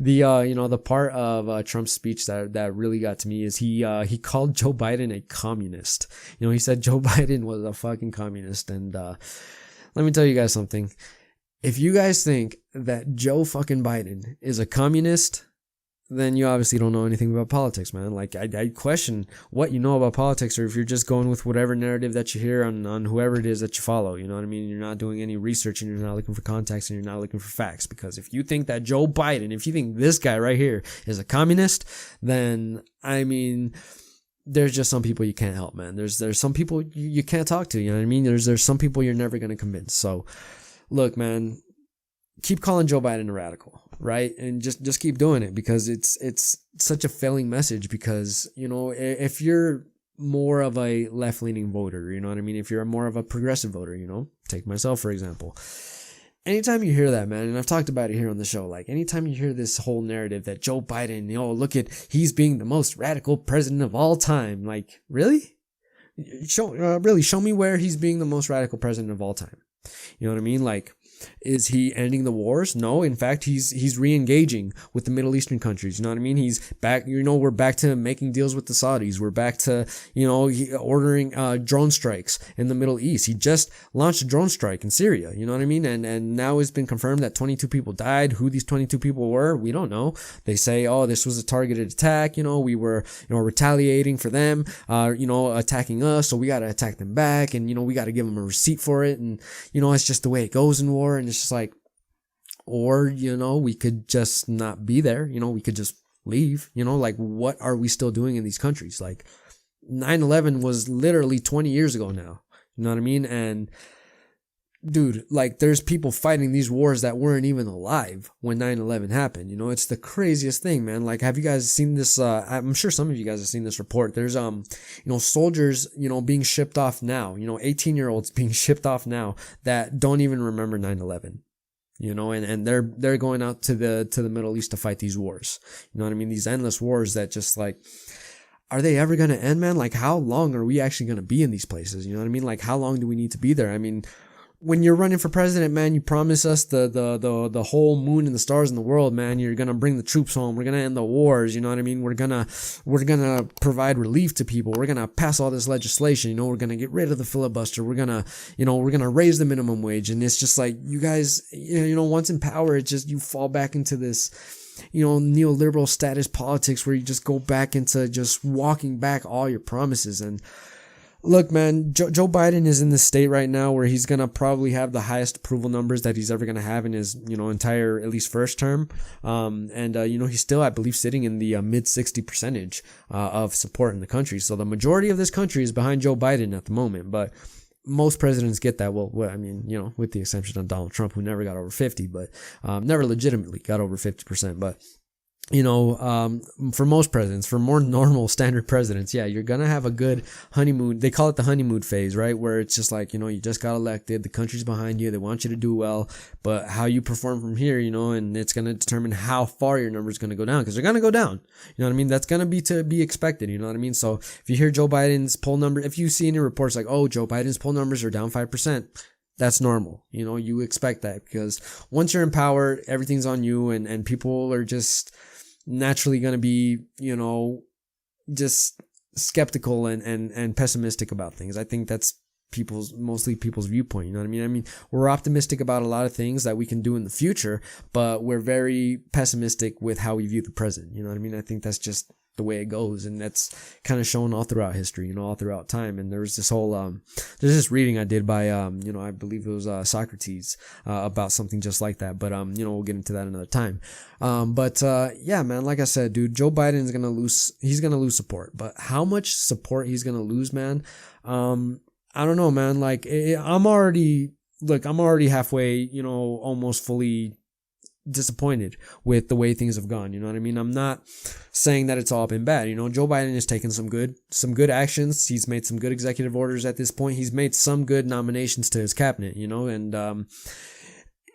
the part of Trump's speech that really got to me is he called Joe Biden a communist. He said Joe Biden was a fucking communist. And let me tell you guys something. If you guys think that Joe fucking Biden is a communist, then you obviously don't know anything about politics, man. Like, I question what you know about politics, or if you're just going with whatever narrative that you hear on whoever it is that you follow. You know what I mean? You're not doing any research, and you're not looking for context, and you're not looking for facts. Because if you think that Joe Biden, if you think this guy right here is a communist, then, I mean, there's just some people you can't help, man. There's some people you can't talk to, you know what I mean? There's some people you're never going to convince. So, look, man, keep calling Joe Biden a radical, right? And just keep doing it, because it's such a failing message. Because, if you're more of a left-leaning voter, you know what I mean? If you're more of a progressive voter, take myself, for example. Anytime you hear that, man, and I've talked about it here on the show, like, anytime you hear this whole narrative that Joe Biden, look at, he's being the most radical president of all time. Like, really? Show me where he's being the most radical president of all time. You know what I mean? Like, is he ending the wars? No. In fact, he's re-engaging with the Middle Eastern countries. You know what I mean? He's back, we're back to making deals with the Saudis. We're back to, ordering drone strikes in the Middle East. He just launched a drone strike in Syria. You know what I mean? And now it's been confirmed that 22 people died. Who these 22 people were, we don't know. They say, oh, this was a targeted attack. We were, retaliating for them, attacking us. So we got to attack them back. And, we got to give them a receipt for it. And, it's just the way it goes in war. And it's just like, or, we could just not be there. We could just leave. Like, what are we still doing in these countries? Like, 9/11 was literally 20 years ago now. You know what I mean? And dude, like, there's people fighting these wars that weren't even alive when 9/11 happened. It's the craziest thing, man. Like, have you guys seen this? I'm sure some of you guys have seen this report. There's, soldiers, being shipped off now, 18-year-olds being shipped off now that don't even remember 9/11. And they're going out to the Middle East to fight these wars. You know what I mean? These endless wars that just, like, are they ever going to end, man? Like, how long are we actually going to be in these places? You know what I mean? Like, how long do we need to be there? I mean, when you're running for president, man, you promise us the whole moon and the stars in the world, man. You're going to bring the troops home. We're going to end the wars. You know what I mean? We're going to provide relief to people. We're going to pass all this legislation. We're going to get rid of the filibuster. We're going to raise the minimum wage. And it's just like, you guys, once in power, it's just, you fall back into this, neoliberal status politics where you just go back into just walking back all your promises. And look, man, Joe Biden is in this state right now where he's going to probably have the highest approval numbers that he's ever going to have in his, entire, at least first term. He's still, I believe, sitting in the mid 60% of support in the country. So the majority of this country is behind Joe Biden at the moment. But most presidents get that. Well, I mean, with the exception of Donald Trump, who never got over 50, but never legitimately got over 50%. But for most presidents, for more normal standard presidents, yeah, you're gonna have a good honeymoon. They call it the honeymoon phase, right? Where it's just like, you just got elected, the country's behind you, they want you to do well, but how you perform from here, and it's gonna determine how far your number's gonna go down, because they're gonna go down. You know what I mean? That's gonna be to be expected. You know what I mean? So if you hear Joe Biden's poll number, if you see any reports like, oh, Joe Biden's poll numbers are down 5%, that's normal. You expect that, because once you're in power, everything's on you, and people are just naturally going to be, just skeptical and pessimistic about things. I think that's mostly people's viewpoint. You know what I mean? I mean, we're optimistic about a lot of things that we can do in the future, but we're very pessimistic with how we view the present. You know what I mean? I think that's just the way it goes, and that's kind of shown all throughout history, all throughout time. And there was this whole there's this reading I did by I believe it was Socrates about something just like that, but we'll get into that another time. Yeah, man, like I said, dude, Joe Biden is gonna lose support, but how much support he's gonna lose, man, I don't know, man. Like, I'm already halfway, almost fully disappointed with the way things have gone. You know what I mean? I'm not saying that it's all been bad. Joe Biden has taken some good actions. He's made some good executive orders at this point. He's made some good nominations to his cabinet, and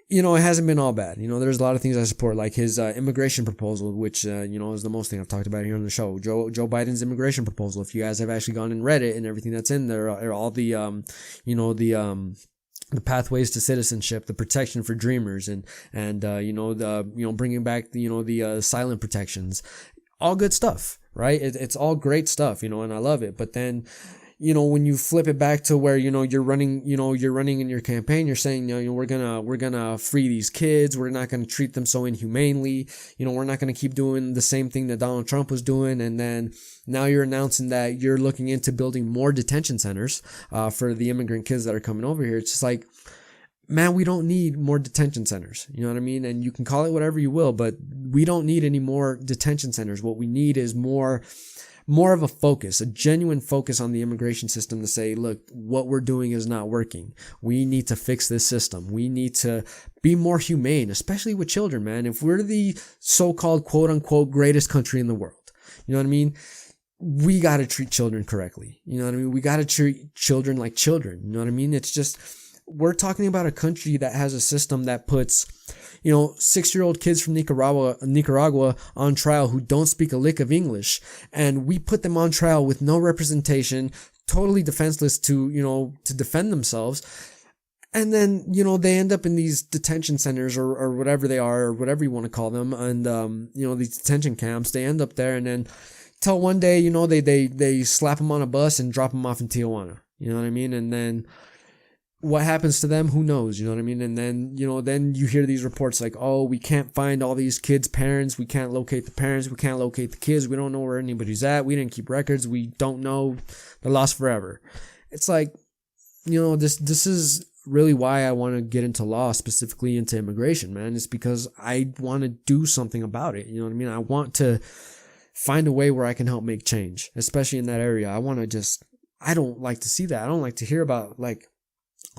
it hasn't been all bad. There's a lot of things I support, like his immigration proposal, which is the most thing I've talked about here on the show. Joe Biden's immigration proposal. If you guys have actually gone and read it and everything that's in there, all the the pathways to citizenship, the protection for dreamers, and bringing back the silent protections, all good stuff, right? It's all great stuff, and I love it. But then, when you flip it back to where, you're running in your campaign, you're saying, we're gonna free these kids. We're not gonna treat them so inhumanely. We're not gonna keep doing the same thing that Donald Trump was doing. And then now you're announcing that you're looking into building more detention centers, for the immigrant kids that are coming over here. It's just like, man, we don't need more detention centers. You know what I mean? And you can call it whatever you will, but we don't need any more detention centers. What we need is more of a focus, a genuine focus on the immigration system to say, look, what we're doing is not working. We need to fix this system. We need to be more humane, especially with children, man. If we're the so-called quote unquote greatest country in the world, you know what I mean? We got to treat children correctly. You know what I mean? We got to treat children like children. You know what I mean? It's just, we're talking about a country that has a system that puts, 6-year-old kids from Nicaragua on trial who don't speak a lick of English. And we put them on trial with no representation, totally defenseless to defend themselves. And then, they end up in these detention centers or whatever they are, or whatever you want to call them. And, these detention camps, they end up there, and then till one day, they slap them on a bus and drop them off in Tijuana. You know what I mean? And then what happens to them? Who knows? You know what I mean? And then, then you hear these reports like, oh, we can't find all these kids' parents. We can't locate the parents. We can't locate the kids. We don't know where anybody's at. We didn't keep records. We don't know. They're lost forever. It's like, this is really why I want to get into law, specifically into immigration, man. It's because I want to do something about it. You know what I mean? I want to find a way where I can help make change, especially in that area. I don't like to see that. I don't like to hear about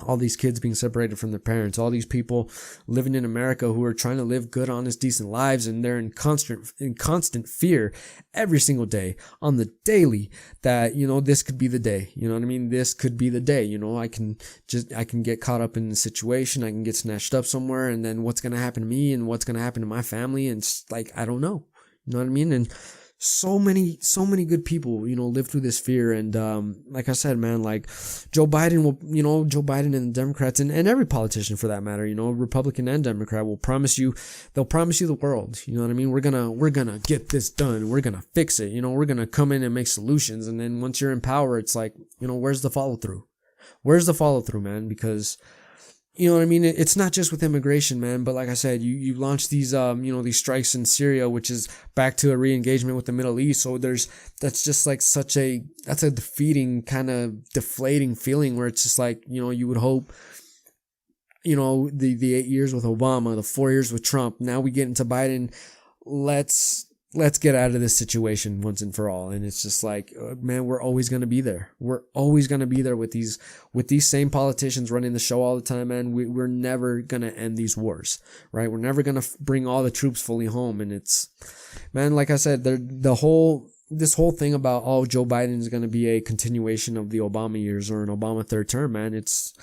all these kids being separated from their parents, all these people living in America who are trying to live good, honest, decent lives, and they're in constant fear every single day, on the daily, that, this could be the day. You know what I mean? This could be the day. I can get caught up in the situation. I can get snatched up somewhere, and then what's going to happen to me and what's going to happen to my family? And it's like, I don't know. You know what I mean? And so many good people, live through this fear. And, like I said, man, Joe Biden and the Democrats and every politician for that matter, Republican and Democrat they'll promise you the world. You know what I mean? We're going to get this done. We're going to fix it. We're going to come in and make solutions. And then once you're in power, it's like, where's the follow through? Where's the follow through, man? Because, you know what I mean? It's not just with immigration, man. But like I said, you launched these, these strikes in Syria, which is back to a re-engagement with the Middle East. So that's just like that's a defeating, kind of deflating feeling, where it's just like, you would hope, the 8 years with Obama, the 4 years with Trump. Now we get into Biden. Let's get out of this situation once and for all. And it's just like, man, we're always going to be there. We're always going to be there with these same politicians running the show all the time, man. We're never going to end these wars, right? We're never going to bring all the troops fully home. And it's, man, like I said, this whole thing about, oh, Joe Biden is going to be a continuation of the Obama years or an Obama third term, man. It's,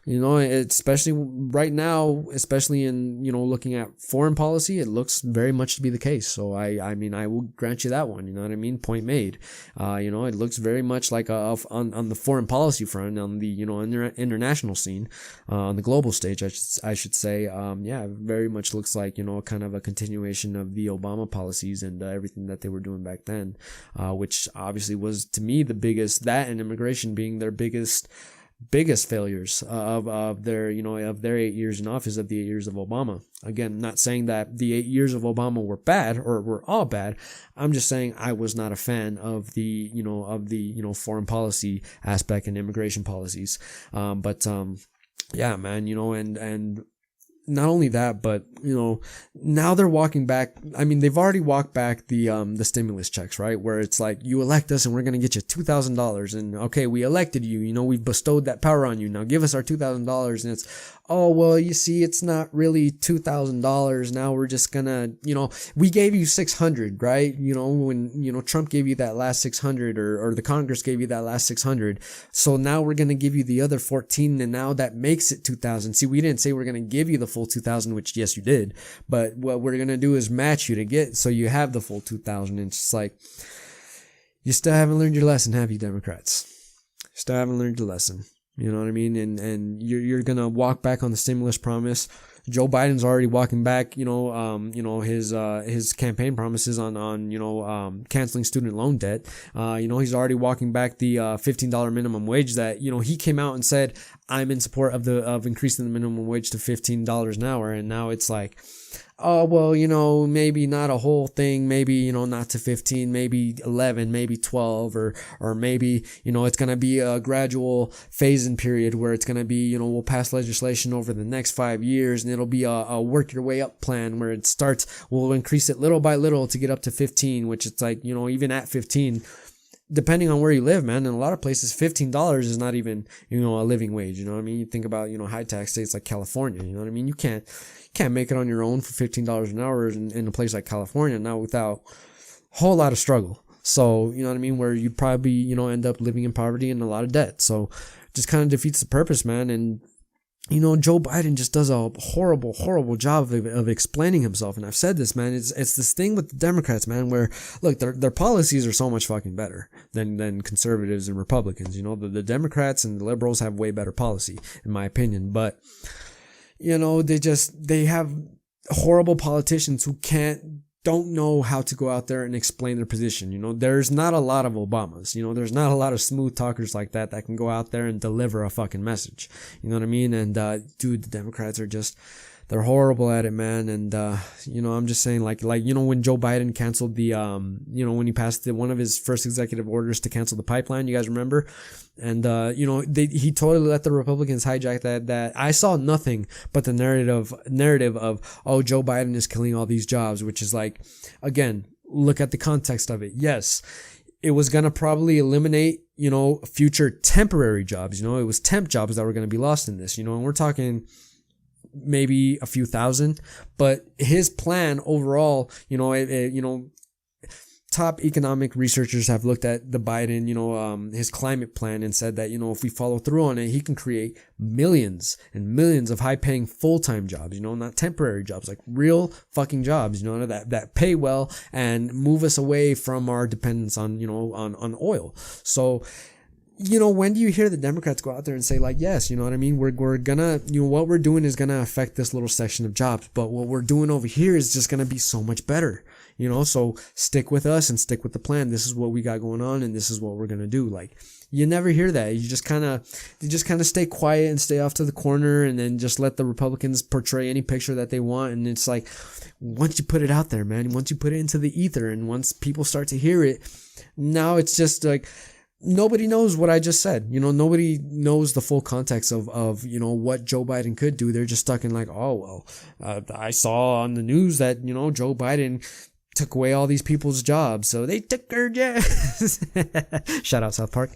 especially right now, especially in, looking at foreign policy, it looks very much to be the case. So I mean, I will grant you that one. You know what I mean? Point made. It looks very much like on the foreign policy front, on the, international scene, on the global stage, I should say. It very much looks like, kind of a continuation of the Obama policies and everything that they were doing back then, which obviously was, to me, the biggest, that and immigration being their biggest failures of their 8 years in office, of the 8 years of Obama. Again, not saying that the 8 years of Obama were bad or were all bad. I'm just saying I was not a fan of the foreign policy aspect and immigration policies. Yeah, man, and not only that, but, now they're walking back. I mean, they've already walked back the stimulus checks, right? Where it's like, you elect us and we're going to get you $2,000. And okay, we elected you, we've bestowed that power on you. Now give us our $2,000. And it's, oh, well, you see, it's not really $2,000. Now we're just gonna, we gave you 600, right? When, Trump gave you that last 600 or the Congress gave you that last 600. So now we're going to give you the other 14. And now that makes it 2,000. See, we didn't say we're going to give you the full 2,000, which yes, you did. But what we're going to do is match you to get, so you have the full 2,000. And it's just like, you still haven't learned your lesson, have you, Democrats? Still haven't learned your lesson. You know what I mean? And you're gonna walk back on the stimulus promise. Joe Biden's already walking back, his campaign promises on canceling student loan debt. He's already walking back the $15 minimum wage that, he came out and said, I'm in support of increasing the minimum wage to $15 an hour. And now it's like, oh, well, maybe not a whole thing, maybe, not to 15, maybe 11, maybe 12, or maybe, it's going to be a gradual phase-in period where it's going to be, we'll pass legislation over the next 5 years, and it'll be a work your way up plan where it starts, we'll increase it little by little to get up to 15, which it's like, even at 15, depending on where you live, man, in a lot of places, $15 is not even, a living wage. You know what I mean? You think about, high tax states like California, you know what I mean? You can't make it on your own for $15 an hour in a place like California, now without a whole lot of struggle. So, you know what I mean? Where you'd probably, end up living in poverty and a lot of debt. So just kind of defeats the purpose, man. And, Joe Biden just does a horrible, horrible job of explaining himself. And I've said this, man, it's this thing with the Democrats, man, where, look, their policies are so much fucking better than conservatives and Republicans. The Democrats and the liberals have way better policy, in my opinion. But, they have horrible politicians who don't know how to go out there and explain their position. There's not a lot of Obamas. There's not a lot of smooth talkers like that can go out there and deliver a fucking message. You know what I mean? And, dude, the Democrats are they're horrible at it, man. And, I'm just saying, like, when Joe Biden canceled the, when he passed one of his first executive orders to cancel the pipeline, you guys remember? And, he totally let the Republicans hijack that. I saw nothing but the narrative of, oh, Joe Biden is killing all these jobs, which is like, again, look at the context of it. Yes, it was going to probably eliminate, future temporary jobs. It was temp jobs that were going to be lost in this, and we're talking maybe a few thousand, but his plan overall, top economic researchers have looked at the Biden, his climate plan and said that, if we follow through on it, he can create millions and millions of high paying full-time jobs, not temporary jobs, like real fucking jobs, that pay well and move us away from our dependence on, on oil. So, when do you hear the Democrats go out there and say, like, yes, you know what I mean? We're gonna, what we're doing is gonna affect this little section of jobs, but what we're doing over here is just gonna be so much better, so stick with us and stick with the plan. This is what we got going on and this is what we're gonna do. Like, you never hear that. You just kind of stay quiet and stay off to the corner and then just let the Republicans portray any picture that they want. And it's like, once you put it out there, man, once you put it into the ether and once people start to hear it, now it's just like, nobody knows what I just said. Nobody knows the full context of what Joe Biden could do. They're just stuck in like, oh, well, I saw on the news that, Joe Biden took away all these people's jobs. So they took her jobs. Shout out South Park.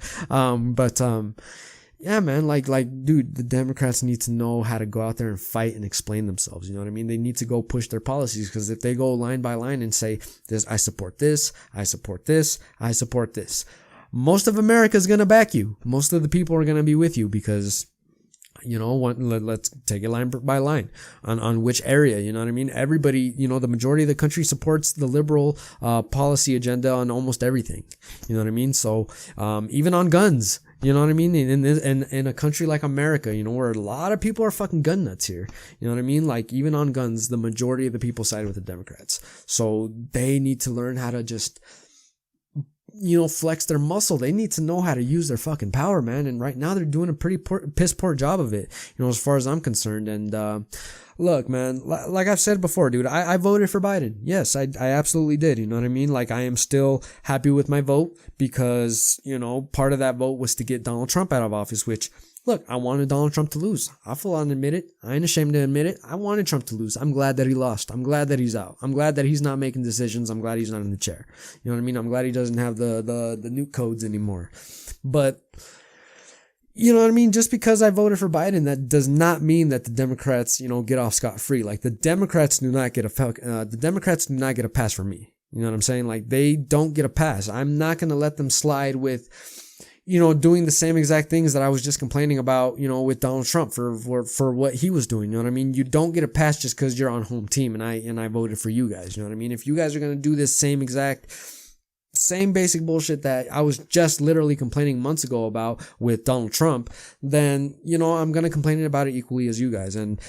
Yeah, man, like, dude, the Democrats need to know how to go out there and fight and explain themselves. You know what I mean? They need to go push their policies, because if they go line by line and say this, I support this, I support this, I support this, most of America is going to back you. Most of the people are going to be with you because, let's take it line by line on which area, you know what I mean? Everybody, the majority of the country supports the liberal policy agenda on almost everything. You know what I mean? So even on guns, you know what I mean? In a country like America, where a lot of people are fucking gun nuts here. You know what I mean? Like, even on guns, the majority of the people side with the Democrats. So they need to learn how to just, flex their muscle. They need to know how to use their fucking power, man. And right now they're doing a pretty piss poor job of it, as far as I'm concerned. And, look, man, like I've said before, dude, I voted for Biden. Yes, I absolutely did. You know what I mean? Like, I am still happy with my vote because, part of that vote was to get Donald Trump out of office, which, look, I wanted Donald Trump to lose. I'll full on admit it. I ain't ashamed to admit it. I wanted Trump to lose. I'm glad that he lost. I'm glad that he's out. I'm glad that he's not making decisions. I'm glad he's not in the chair. You know what I mean? I'm glad he doesn't have the nuke codes anymore. But, you know what I mean? Just because I voted for Biden, that does not mean that the Democrats, get off scot-free. Like, the Democrats do not get a pass from me. You know what I'm saying? Like, they don't get a pass. I'm not going to let them slide with, doing the same exact things that I was just complaining about, with Donald Trump for what he was doing. You know what I mean? You don't get a pass just because you're on home team and I voted for you guys. You know what I mean? If you guys are going to do this same exact, same basic bullshit that I was just literally complaining months ago about with Donald Trump, then, I'm going to complain about it equally as you guys. And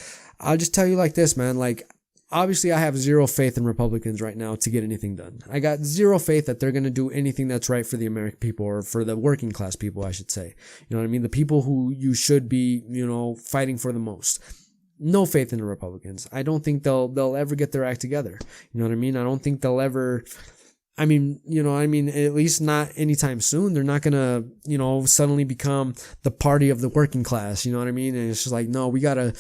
I'll just tell you like this, man, like, obviously I have zero faith in Republicans right now to get anything done. I got zero faith that they're going to do anything that's right for the American people, or for the working class people, I should say. You know what I mean? The people who you should be, fighting for the most. No faith in the Republicans. I don't think they'll ever get their act together. You know what I mean? I don't think they'll ever, at least not anytime soon. They're not gonna, suddenly become the party of the working class. You know what I mean? And it's just like, no, we gotta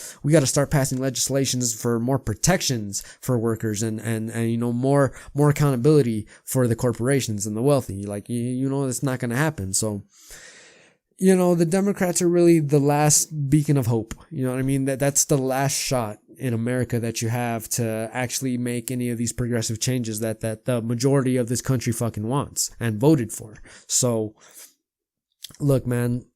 start passing legislations for more protections for workers and more accountability for the corporations and the wealthy. Like, it's not gonna happen. So, the Democrats are really the last beacon of hope. You know what I mean? That's the last shot in America that you have to actually make any of these progressive changes that the majority of this country fucking wants and voted for. So, look, man,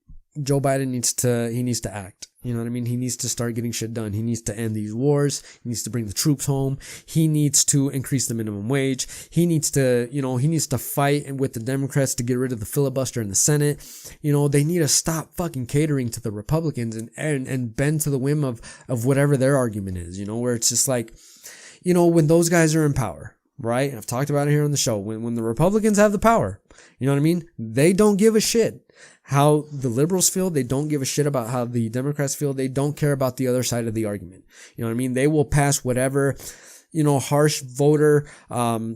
Joe Biden needs to act. You know what I mean? He needs to start getting shit done. He needs to end these wars. He needs to bring the troops home. He needs to increase the minimum wage. He needs to fight with the Democrats to get rid of the filibuster in the Senate. They need to stop fucking catering to the Republicans and bend to the whim of whatever their argument is, where it's just like, when those guys are in power, right? I've talked about it here on the show. When the Republicans have the power, you know what I mean? They don't give a shit how the liberals feel. They don't give a shit about how the Democrats feel. They don't care about the other side of the argument. You know what I mean? They will pass whatever, harsh voter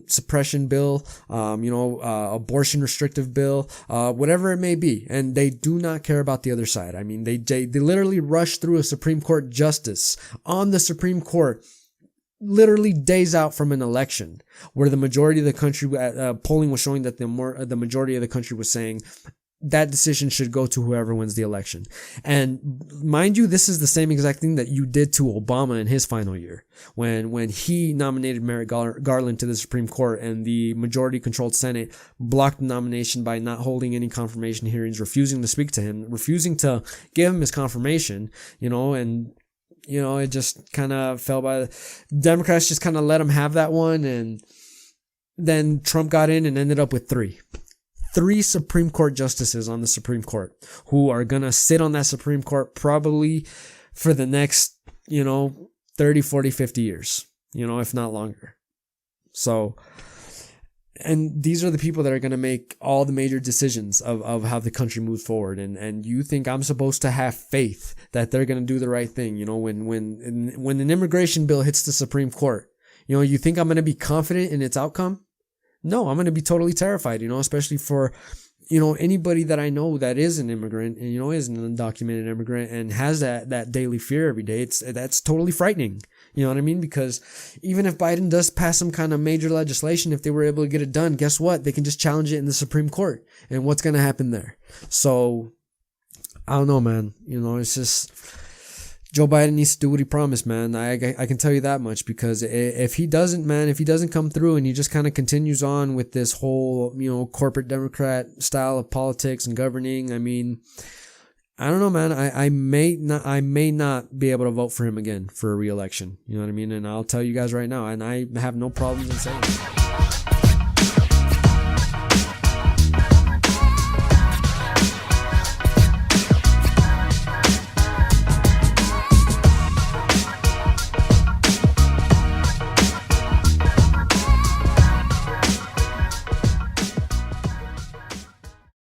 suppression bill, abortion restrictive bill, whatever it may be. And they do not care about the other side. I mean, they literally rush through a Supreme Court justice on the Supreme Court literally days out from an election where the majority of the country, polling was showing that the majority of the country was saying that decision should go to whoever wins the election. And mind you, this is the same exact thing that you did to Obama in his final year when he nominated Merrick Garland to the Supreme Court, and the majority controlled Senate blocked the nomination by not holding any confirmation hearings, refusing to speak to him, refusing to give him his confirmation, and it just kind of fell by the Democrats, just kind of let him have that one. And then Trump got in and ended up with three Supreme Court justices on the Supreme Court who are going to sit on that Supreme Court probably for the next, 30, 40, 50 years, if not longer. So, and these are the people that are going to make all the major decisions of how the country moves forward. And you think I'm supposed to have faith that they're going to do the right thing? When an immigration bill hits the Supreme Court, you think I'm going to be confident in its outcome? No, I'm going to be totally terrified, especially for, anybody that I know that is an immigrant and, is an undocumented immigrant and has that daily fear every day. That's totally frightening. You know what I mean? Because even if Biden does pass some kind of major legislation, if they were able to get it done, guess what? They can just challenge it in the Supreme Court. And what's going to happen there? So, I don't know, man. It's just, Joe Biden needs to do what he promised, man. I can tell you that much, because if he doesn't come through and he just kind of continues on with this whole, corporate Democrat style of politics and governing, I mean, I don't know, man. I may not be able to vote for him again for a re-election. You know what I mean? And I'll tell you guys right now, and I have no problems in saying it.